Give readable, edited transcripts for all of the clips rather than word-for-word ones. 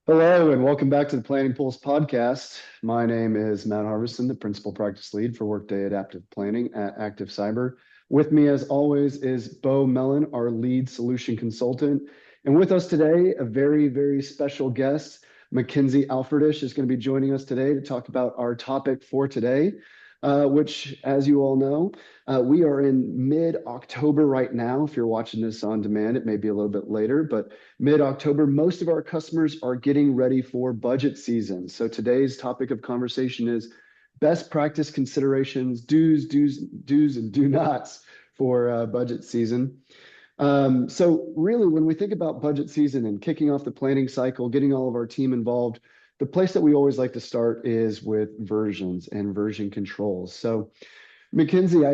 Hello, and welcome back to the Planning Pulse podcast. My name is Matt Harvison, the Principal Practice Lead for Workday Adaptive Planning at Active Cyber. With me, as always, is Beau Mellin, our Lead Solution Consultant. And with us today, a very, very special guest, McKenzie Alford is going to be joining us today to talk about our topic for today, which, as you all know, we are in mid-October right now. If you're watching this on demand, it may be a little bit later, but mid-October, most of our customers are getting ready for budget season. So today's topic of conversation is best practice considerations, do's and do nots for budget season. So really, when we think about budget season and kicking off the planning cycle, getting all of our team involved, the place that we always like to start is with versions and version controls. So McKenzie,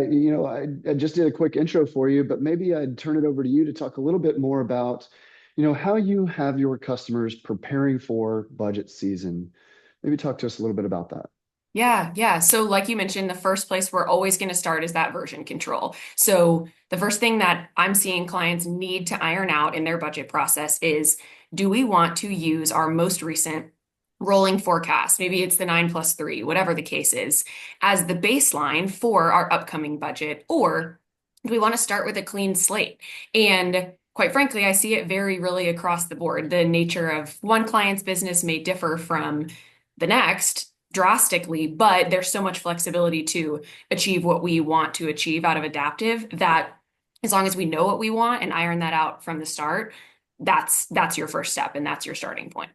I just did a quick intro for you, but maybe I'd turn it over to you to talk a little bit more about, how you have your customers preparing for budget season. Maybe talk to us a little bit about that. Yeah. So like you mentioned, the first place we're always going to start is that version control. So the first thing that I'm seeing clients need to iron out in their budget process is, do we want to use our most recent rolling forecast? Maybe it's the 9+3, whatever the case is, as the baseline for our upcoming budget, or do we want to start with a clean slate? And quite frankly, I see it vary really across the board. The nature of one client's business may differ from the next drastically, but there's so much flexibility to achieve what we want to achieve out of adaptive that as long as we know what we want and iron that out from the start, that's your first step and that's your starting point.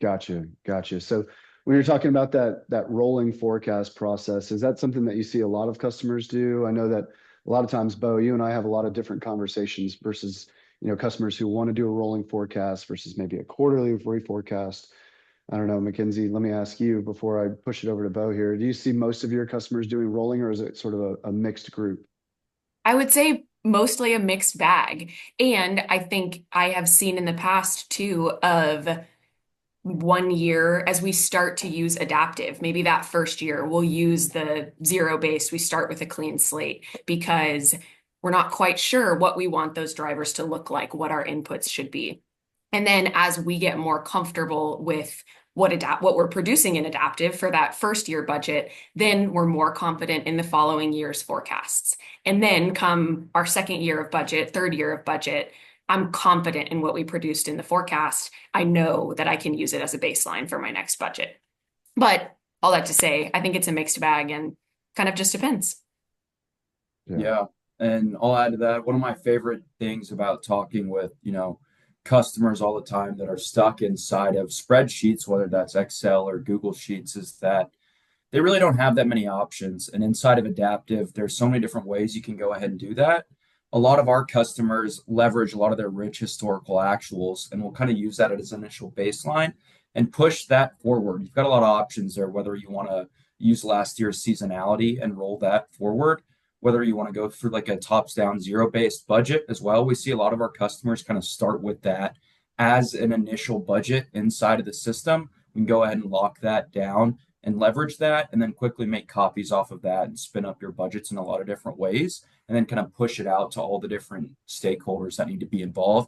Gotcha. So when you're talking about that rolling forecast process, is that something that you see a lot of customers do? I know that a lot of times, Beau, you and I have a lot of different conversations versus, customers who want to do a rolling forecast versus maybe a quarterly reforecast. I don't know, McKenzie, let me ask you before I push it over to Beau here. Do you see most of your customers doing rolling, or is it sort of a mixed group? I would say mostly a mixed bag. And I think I have seen in the past too of 1 year as we start to use adaptive. Maybe that first year we'll use the zero base. We start with a clean slate because we're not quite sure what we want those drivers to look like, what our inputs should be. And then as we get more comfortable with what we're producing in adaptive for that first year budget, then we're more confident in the following year's forecasts. And then come our second year of budget, third year of budget, I'm confident in what we produced in the forecast. I know that I can use it as a baseline for my next budget. But all that to say, I think it's a mixed bag and kind of just depends. Yeah. Yeah. And I'll add to that. One of my favorite things about talking with, customers all the time that are stuck inside of spreadsheets, whether that's Excel or Google Sheets, is that they really don't have that many options. And inside of Adaptive, there's so many different ways you can go ahead and do that. A lot of our customers leverage a lot of their rich historical actuals, and we'll kind of use that as an initial baseline and push that forward. You've got a lot of options there, whether you want to use last year's seasonality and roll that forward, whether you want to go through like a tops down zero based budget as well. We see a lot of our customers kind of start with that as an initial budget inside of the system. We can go ahead and lock that down and leverage that, and then quickly make copies off of that and spin up your budgets in a lot of different ways, and then kind of push it out to all the different stakeholders that need to be involved.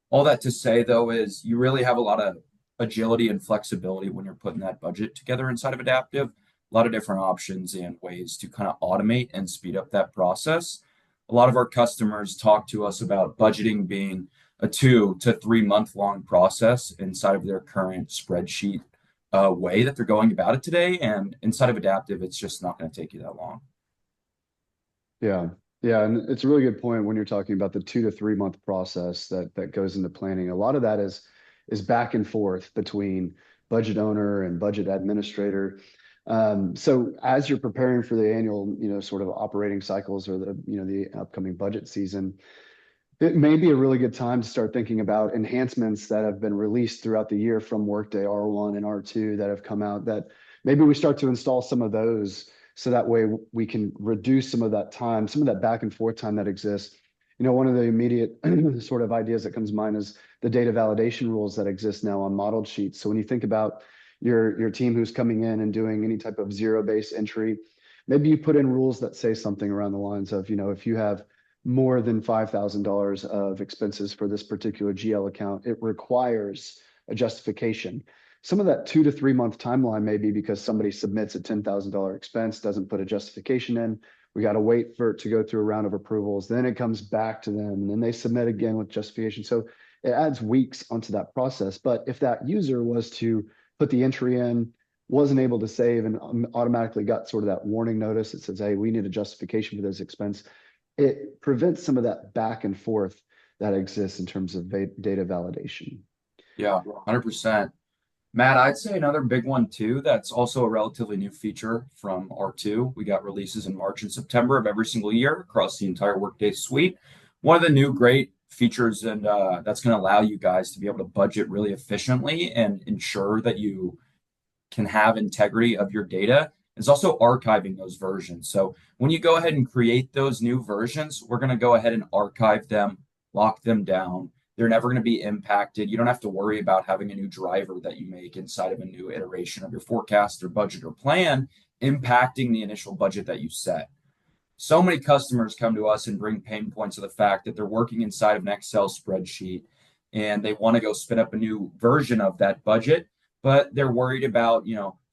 All that to say, though, is you really have a lot of agility and flexibility when you're putting that budget together inside of Adaptive. A lot of different options and ways to kind of automate and speed up that process. A lot of our customers talk to us about budgeting being a 2 to 3 month long process inside of their current spreadsheet way that they're going about it today. And inside of Adaptive, it's just not going to take you that long. Yeah, and it's a really good point when you're talking about the 2 to 3 month process that goes into planning. A lot of that is back and forth between budget owner and budget administrator. So as you're preparing for the annual, sort of operating cycles or the upcoming budget season, it may be a really good time to start thinking about enhancements that have been released throughout the year from Workday R1 and R2 that have come out, that maybe we start to install some of those so that way we can reduce some of that time, some of that back and forth time that exists. One of the immediate sort of ideas that comes to mind is the data validation rules that exist now on modeled sheets. So when you think about your team who's coming in and doing any type of zero-based entry, maybe you put in rules that say something around the lines of, if you have more than $5,000 of expenses for this particular GL account, it requires a justification. Some of that 2 to 3 month timeline may be because somebody submits a $10,000 expense, doesn't put a justification in. We got to wait for it to go through a round of approvals. Then it comes back to them, and then they submit again with justification. So it adds weeks onto that process. But if that user was to put the entry in, wasn't able to save, and automatically got sort of that warning notice that says, hey, we need a justification for this expense, it prevents some of that back and forth that exists in terms of data validation. Yeah, 100%. Matt, I'd say another big one too, that's also a relatively new feature from R2. We got releases in March and September of every single year across the entire Workday suite. One of the new great features, and that's going to allow you guys to be able to budget really efficiently and ensure that you can have integrity of your data, is also archiving those versions. So when you go ahead and create those new versions, we're going to go ahead and archive them, lock them down. They're never going to be impacted. You don't have to worry about having a new driver that you make inside of a new iteration of your forecast or budget or plan impacting the initial budget that you set. So many customers come to us and bring pain points of the fact that they're working inside of an Excel spreadsheet and they want to go spin up a new version of that budget, but they're worried about,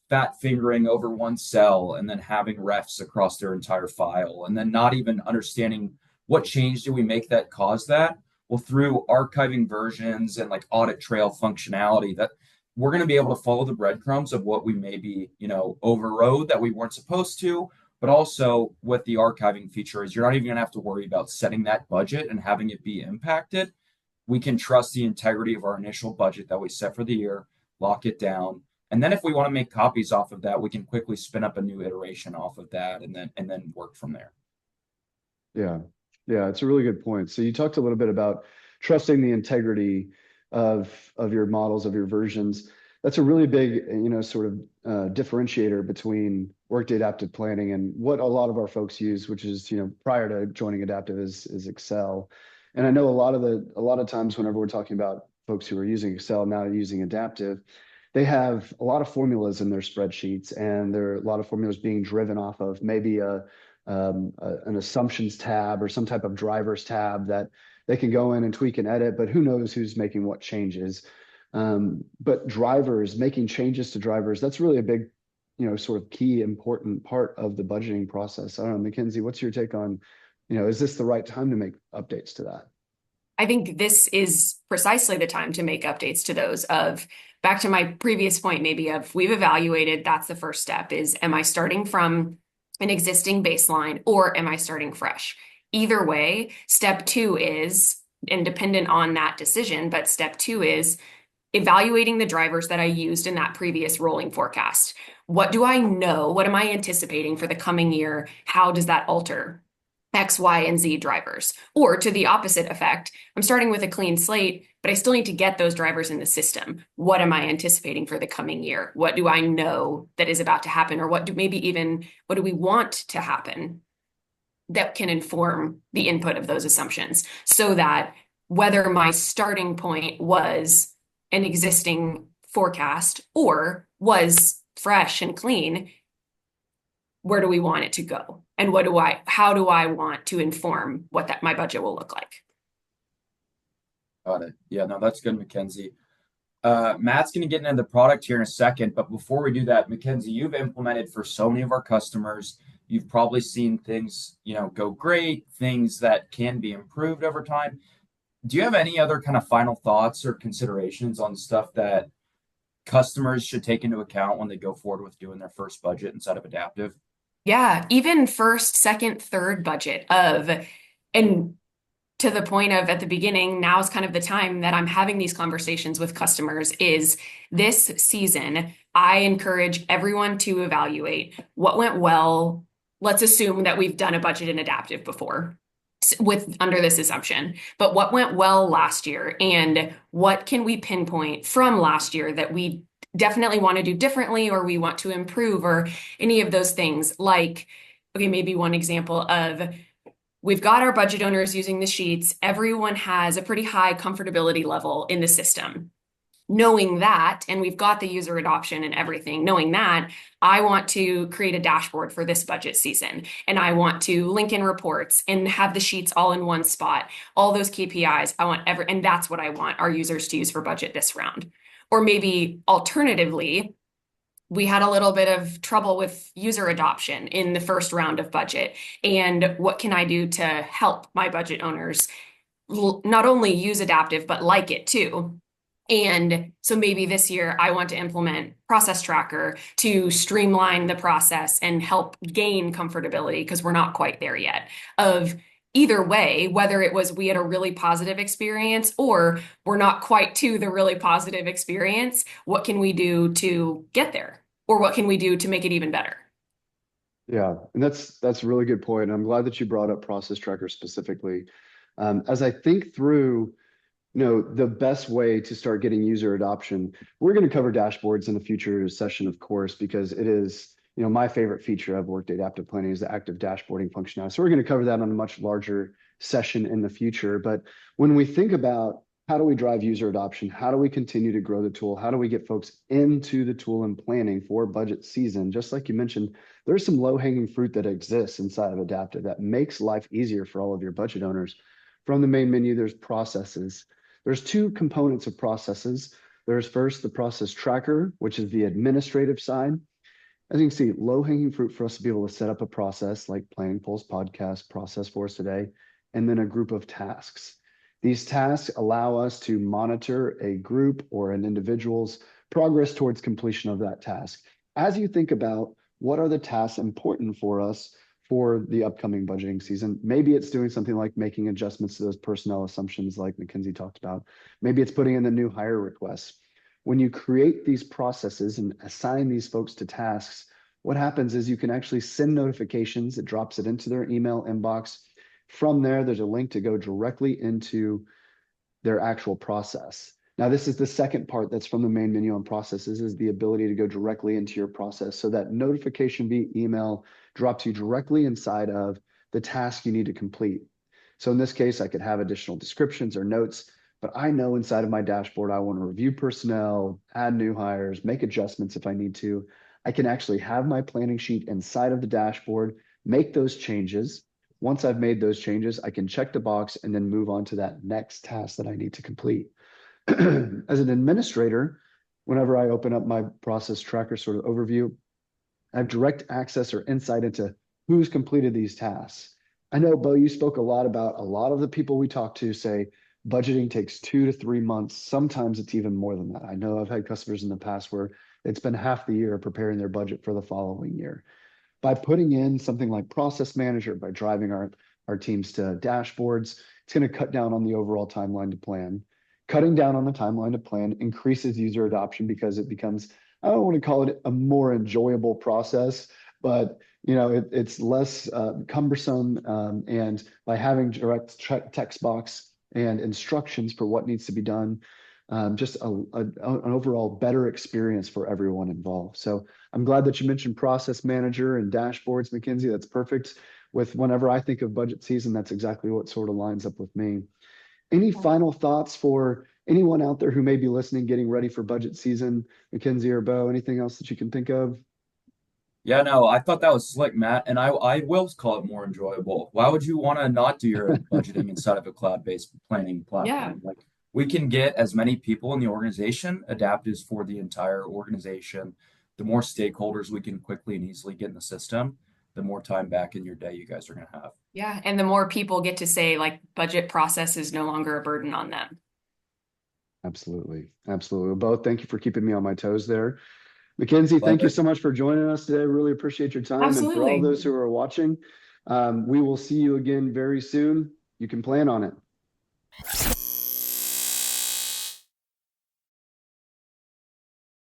fat fingering over one cell and then having refs across their entire file and then not even understanding what change do we make that caused that. Well, through archiving versions and like audit trail functionality, that we're going to be able to follow the breadcrumbs of what we maybe, overrode that we weren't supposed to, but also with the archiving feature is you're not even going to have to worry about setting that budget and having it be impacted. We can trust the integrity of our initial budget that we set for the year, lock it down. And then if we want to make copies off of that, we can quickly spin up a new iteration off of that and then work from there. Yeah. Yeah, it's a really good point. So you talked a little bit about trusting the integrity of your models, of your versions. That's a really big, sort of differentiator between Workday Adaptive Planning and what a lot of our folks use, which is, prior to joining Adaptive is Excel. And I know a lot of times whenever we're talking about folks who are using Excel now using Adaptive, they have a lot of formulas in their spreadsheets, and there are a lot of formulas being driven off of maybe an assumptions tab or some type of drivers tab that they can go in and tweak and edit, but who knows who's making what changes. But drivers, making changes to drivers, that's really a big, sort of key important part of the budgeting process. I don't know, McKenzie, what's your take on, is this the right time to make updates to that? I think this is precisely the time to make updates to those. Of back to my previous point, maybe of we've evaluated, that's the first step is, am I starting from an existing baseline or am I starting fresh? Either way, step 2 is, and dependent on that decision, but step 2 is evaluating the drivers that I used in that previous rolling forecast. What do I know? What am I anticipating for the coming year? How does that alter X, Y, and Z drivers? Or to the opposite effect, I'm starting with a clean slate, but I still need to get those drivers in the system. What am I anticipating for the coming year? What do I know that is about to happen? Or what do we want to happen that can inform the input of those assumptions, so that whether my starting point was an existing forecast or was fresh and clean, where do we want it to go? And how do I want to inform what my budget will look like? Got it. Yeah, no, that's good, McKenzie. Matt's going to get into the product here in a second, but before we do that, McKenzie, you've implemented for so many of our customers. You've probably seen things, go great, things that can be improved over time. Do you have any other kind of final thoughts or considerations on stuff that customers should take into account when they go forward with doing their first budget inside of Adaptive? Yeah, even first, second, third budget and to the point of at the beginning, now is kind of the time that I'm having these conversations with customers. Is this season, I encourage everyone to evaluate what went well. Let's assume that we've done a budget in Adaptive before under this assumption, but what went well last year and what can we pinpoint from last year that we definitely want to do differently or we want to improve, or any of those things. Like, okay, maybe one example of, we've got our budget owners using the sheets. Everyone has a pretty high comfortability level in the system. knowing that, and we've got the user adoption and everything, knowing that, I want to create a dashboard for this budget season, and I want to link in reports and have the sheets all in one spot, all those KPIs. And that's what I want our users to use for budget this round. Or maybe alternatively, we had a little bit of trouble with user adoption in the first round of budget. And what can I do to help my budget owners not only use adaptive, but like it too? And so maybe this year I want to implement process tracker to streamline the process and help gain comfortability, because we're not quite there yet, of either way, whether it was we had a really positive experience or we're not quite to the really positive experience, what can we do to get there? Or what can we do to make it even better? Yeah, and that's a really good point. I'm glad that you brought up process tracker specifically. As I think through, the best way to start getting user adoption, we're going to cover dashboards in a future session, of course, because it is, my favorite feature of Workday Adaptive Planning is the active dashboarding functionality. So we're going to cover that on a much larger session in the future. But when we think about how do we drive user adoption, how do we continue to grow the tool, how do we get folks into the tool and planning for budget season, just like you mentioned, there's some low-hanging fruit that exists inside of Adaptive that makes life easier for all of your budget owners. From the main menu, there's processes. There's two components of processes. There's first the process tracker, which is the administrative side. As you can see, low-hanging fruit for us to be able to set up a process like Planning Pulse Podcast, Process for Us Today, and then a group of tasks. These tasks allow us to monitor a group or an individual's progress towards completion of that task. As you think about what are the tasks important for us for the upcoming budgeting season, maybe it's doing something like making adjustments to those personnel assumptions like McKenzie talked about. Maybe it's putting in the new hire requests. When you create these processes and assign these folks to tasks, what happens is you can actually send notifications. It drops it into their email inbox. From there, there's a link to go directly into their actual process. Now, this is the second part that's from the main menu on processes, is the ability to go directly into your process. So that notification via email drops you directly inside of the task you need to complete. So in this case, I could have additional descriptions or notes, but I know inside of my dashboard, I want to review personnel, add new hires, make adjustments if I need to. I can actually have my planning sheet inside of the dashboard, make those changes. Once I've made those changes, I can check the box and then move on to that next task that I need to complete. As an administrator, whenever I open up my process tracker sort of overview, I have direct access or insight into who's completed these tasks. I know, Beau, you spoke a lot about a lot of the people we talk to say budgeting takes 2 to 3 months. Sometimes it's even more than that. I know I've had customers in the past where it's been half the year preparing their budget for the following year. By putting in something like Process Manager, by driving our teams to dashboards, it's going to cut down on the overall timeline to plan. Cutting down on the timeline to plan increases user adoption because it becomes, I don't want to call it a more enjoyable process, but it's less cumbersome. And by having direct text box and instructions for what needs to be done, just an overall better experience for everyone involved. So I'm glad that you mentioned Process Manager and dashboards, McKenzie. That's perfect. With whenever I think of budget season, that's exactly what sort of lines up with me. Any final thoughts for anyone out there who may be listening, getting ready for budget season, McKenzie or Beau? Anything else that you can think of? Yeah, no, I thought that was slick, Matt, and I will call it more enjoyable. Why would you want to not do your budgeting inside of a cloud-based planning platform? Yeah. Like, we can get as many people in the organization, adaptives for the entire organization. The more stakeholders we can quickly and easily get in the system, the more time back in your day you guys are going to have. Yeah. And the more people get to say, like, budget process is no longer a burden on them. Absolutely. Absolutely. Beau, thank you for keeping me on my toes there. McKenzie, thank you so much for joining us today. Really appreciate your time. Absolutely. And for all those who are watching, we will see you again very soon. You can plan on it.